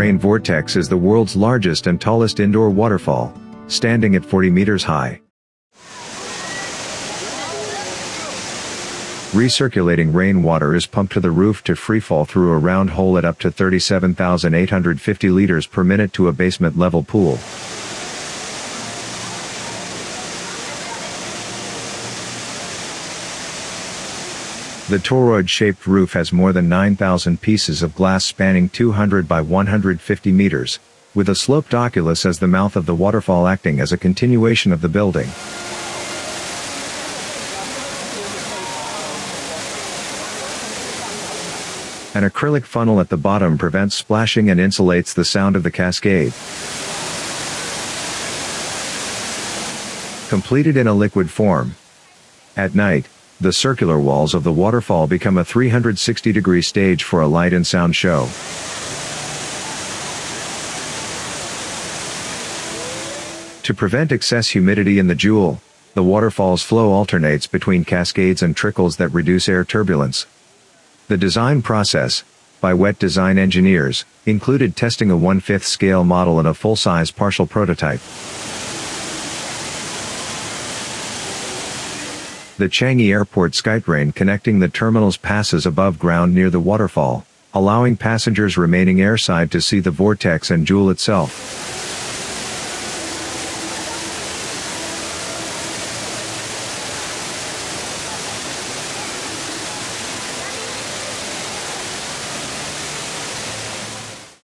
Rain Vortex is the world's largest and tallest indoor waterfall, standing at 40 meters high. Recirculating rainwater is pumped to the roof to freefall through a round hole at up to 37,850 liters per minute to a basement-level pool. The toroid-shaped roof has more than 9,000 pieces of glass spanning 200 by 150 meters, with a sloped oculus as the mouth of the waterfall acting as a continuation of the building. An acrylic funnel at the bottom prevents splashing and insulates the sound of the cascade. Completed in a liquid form. At night, the circular walls of the waterfall become a 360-degree stage for a light and sound show. To prevent excess humidity in the jewel, the waterfall's flow alternates between cascades and trickles that reduce air turbulence. The design process, by wet design engineers, included testing a 1/5 scale model and a full-size partial prototype. The Changai Airport SkyTrain connecting the terminals passes above ground near the waterfall, allowing passengers remaining airside to see the vortex and jewel itself.